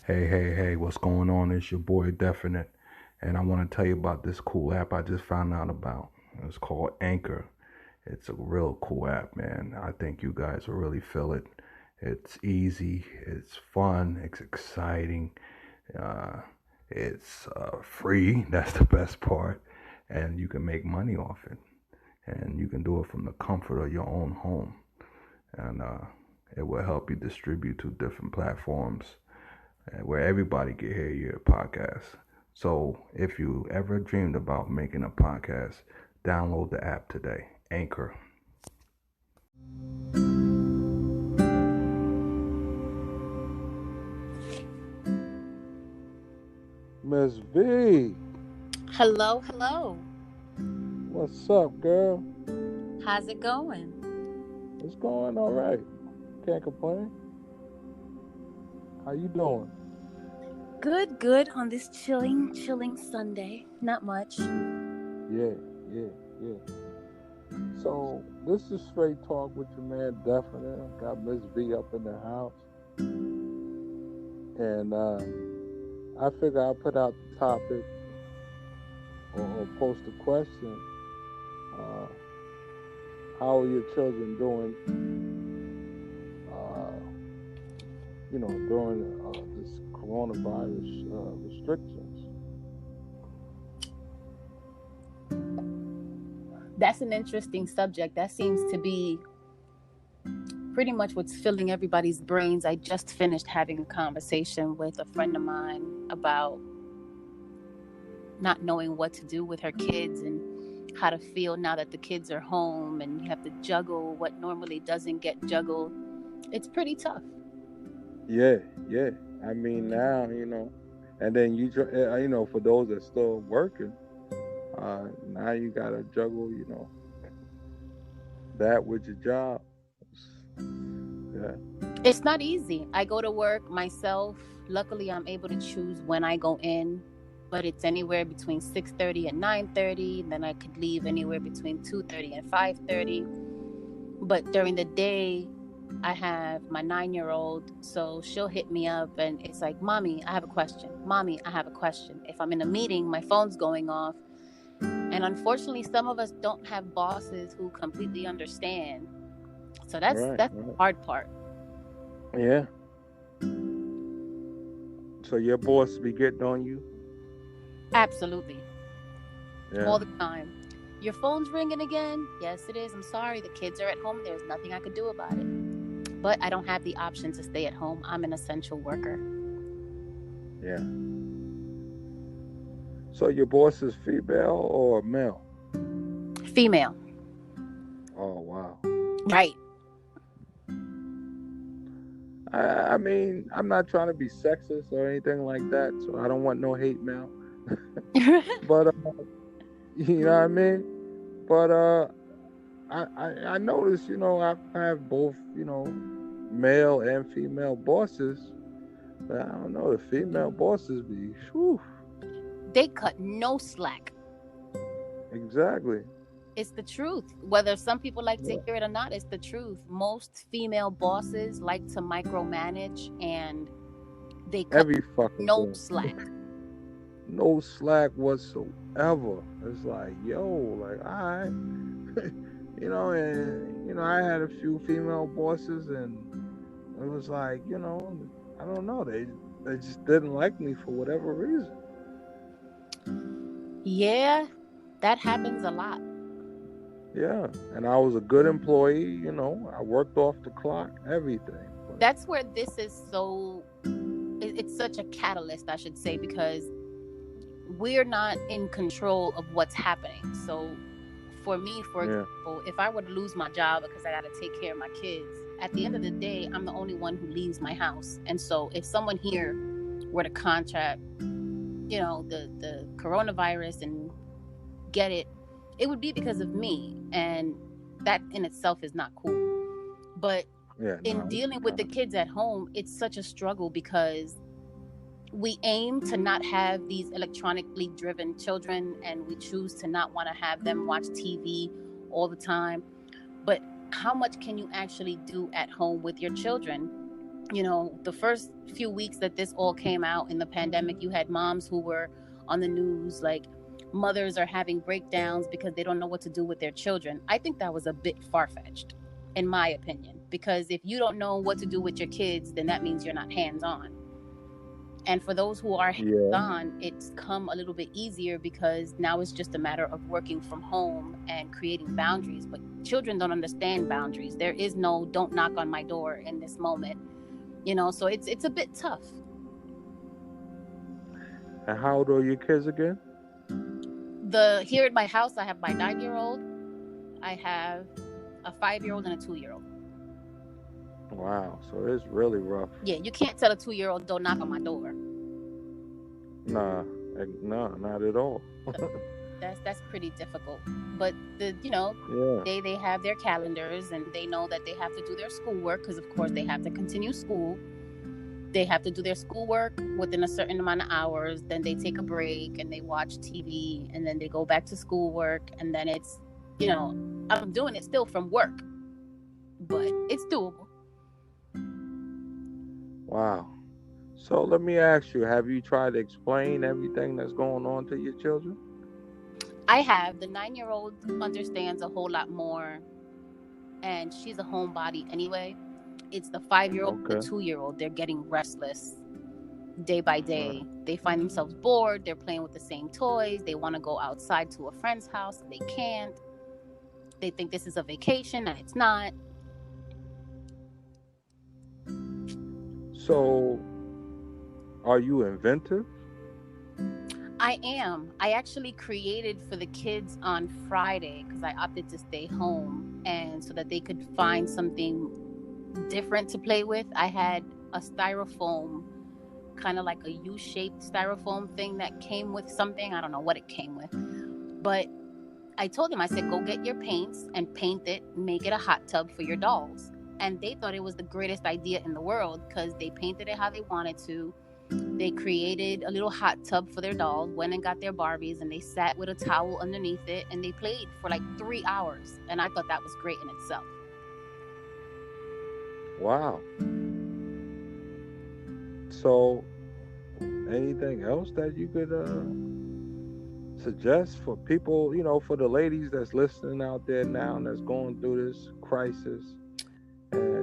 Hey, what's going on? It's your boy Definite, and I want to tell you about this cool app I just found out about. It's called Anchor. It's a real cool app, man. I think you guys will really feel it. It's easy, it's fun, it's exciting, uh, it's free. That's the best part, and you can make money off it, and you can do it from the comfort of your own home, and it will help you distribute to different platforms where everybody can hear your podcast. So if you ever dreamed about making a podcast, download the app today, Anchor. Miss V, Hello. what's up, girl? How's it going? It's going all right. Can't complain. How you doing? Good on this chilling Sunday. Not much. Yeah. So this is straight talk with your man, Definite. Got Miss V up in the house, and I figure I'll put out the topic or post a question. How are your children doing? During this coronavirus restrictions. That's an interesting subject. That seems to be pretty much what's filling everybody's brains. I just finished having a conversation with a friend of mine about not knowing what to do with her kids and how to feel now that the kids are home and you have to juggle what normally doesn't get juggled. It's pretty tough. Yeah. I mean, now, and then for those that still working, now you gotta juggle, that with your job. Yeah. It's not easy. I go to work myself. Luckily, I'm able to choose when I go in, but it's anywhere between 6:30 and 9:30. Then I could leave anywhere between 2:30 and 5:30. But during the day, I have my 9-year-old, so she'll hit me up and it's like, Mommy, I have a question. Mommy, I have a question. If I'm in a meeting, my phone's going off. And unfortunately, some of us don't have bosses who completely understand. So that's the hard part. Yeah. So your boss be getting on you? Absolutely. Yeah. All the time. Your phone's ringing again? Yes, it is. I'm sorry. The kids are at home. There's nothing I could do about it. But I don't have the option to stay at home. I'm an essential worker. Yeah. So your boss is female or male? Female. Oh, wow. Right. I mean, I'm not trying to be sexist or anything like that, so I don't want no hate mail. But you know what I mean? But I noticed, I have both, male and female bosses. But I don't know, the female bosses be, whew. They cut no slack. Exactly. It's the truth. Whether some people like to hear it or not, it's the truth. Most female bosses like to micromanage, and they cut no slack. No slack whatsoever. It's like, all right. And I had a few female bosses, and it was like, I don't know, they just didn't like me for whatever reason. Yeah, that happens a lot. Yeah, and I was a good employee, I worked off the clock, everything. That's where this is it's such a catalyst, I should say, because we're not in control of what's happening. So for me, for example, if I were to lose my job because I got to take care of my kids, at the end of the day, I'm the only one who leaves my house. And so if someone here were to contract, the coronavirus and get it, it would be because of me. And that in itself is not cool. But in dealing with the kids at home, it's such a struggle because we aim to not have these electronically driven children, and we choose to not want to have them watch TV all the time. But how much can you actually do at home with your children The first few weeks that this all came out in the pandemic, you had moms who were on the news, like mothers are having breakdowns because they don't know what to do with their children. I think that was a bit far-fetched, in my opinion, because if you don't know what to do with your kids, then that means you're not hands-on. And for those who are hands-on, it's come a little bit easier because now it's just a matter of working from home and creating boundaries. But children don't understand boundaries. There is no "don't knock on my door" in this moment. So it's a bit tough. And how old are your kids again? Here at my house, I have my 9-year-old, I have a 5-year-old and a 2-year-old. Wow, so it's really rough. Yeah, you can't tell a 2-year-old "don't knock on my door." Nah, not at all. That's pretty difficult. But they have their calendars and they know that they have to do their schoolwork because, of course, they have to continue school. They have to do their schoolwork within a certain amount of hours. Then they take a break and they watch TV and then they go back to schoolwork. And then it's, I'm doing it still from work, but it's doable. Wow. So let me ask you, have you tried to explain everything that's going on to your children? I have. The 9-year-old understands a whole lot more, and she's a homebody anyway. It's the 5-year-old, the 2-year-old. They're getting restless day by day. They find themselves bored. They're playing with the same toys. They want to go outside to a friend's house. They can't. They think this is a vacation, and it's not. So, are you inventive? I am. I actually created for the kids on Friday because I opted to stay home and so that they could find something different to play with. I had a styrofoam, kind of like a U-shaped styrofoam thing that came with something. I don't know what it came with. But I told them, I said, go get your paints and paint it, make it a hot tub for your dolls. And they thought it was the greatest idea in the world because they painted it how they wanted to. They created a little hot tub for their dolls, went and got their Barbies, and they sat with a towel underneath it, and they played for like 3 hours. And I thought that was great in itself. Wow. So, anything else that you could suggest for people, for the ladies that's listening out there now and that's going through this crisis? And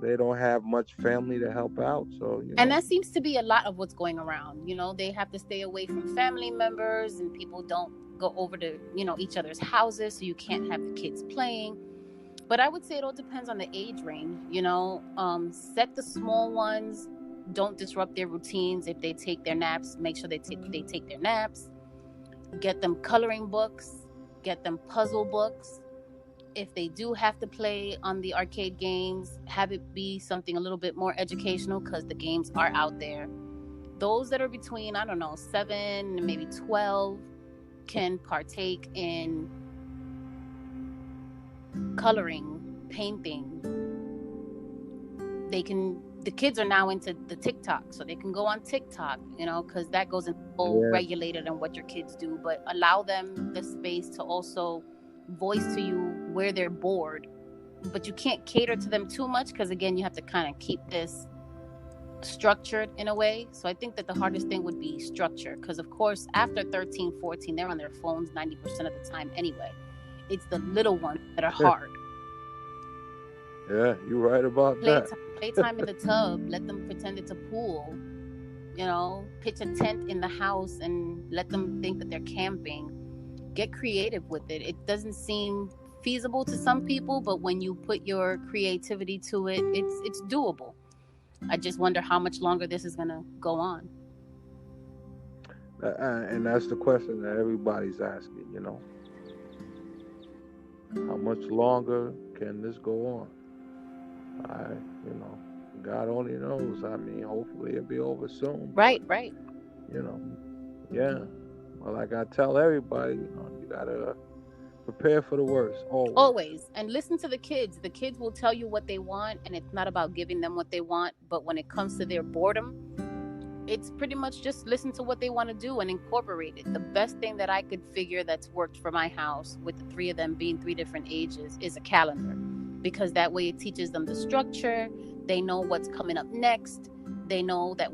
they don't have much family to help out, so and that seems to be a lot of what's going around. They have to stay away from family members, and people don't go over to each other's houses, so you can't have the kids playing. But I would say it all depends on the age range. Set the small ones, don't disrupt their routines. If they take their naps, make sure they take their naps. Get them coloring books, get them puzzle books. If they do have to play on the arcade games, have it be something a little bit more educational because the games are out there. Those that are between, 7 and maybe 12 can partake in coloring, painting. The kids are now into the TikTok, so they can go on TikTok, because that goes in full regulated on what your kids do, but allow them the space to also voice to you where they're bored, but you can't cater to them too much because again you have to kind of keep this structured in a way. So I think that the hardest thing would be structure, because of course after 13, 14 they're on their phones 90% of the time anyway. It's the little ones that are hard. Yeah, you're right about that. Playtime in the tub, let them pretend it's a pool, pitch a tent in the house and let them think that they're camping. Get creative with it. It doesn't seem feasible to some people, but when you put your creativity to it, it's doable. I just wonder how much longer this is going to go on. And that's the question that everybody's asking, How much longer can this go on? God only knows. Hopefully it'll be over soon. Right. Yeah. Well, like I tell everybody, you gotta prepare for the worst. Always. And listen to the kids. The kids will tell you what they want, and it's not about giving them what they want. But when it comes to their boredom, it's pretty much just listen to what they want to do and incorporate it. The best thing that I could figure that's worked for my house, with the 3 of them being 3 different ages, is a calendar. Because that way it teaches them the structure. They know what's coming up next. They know that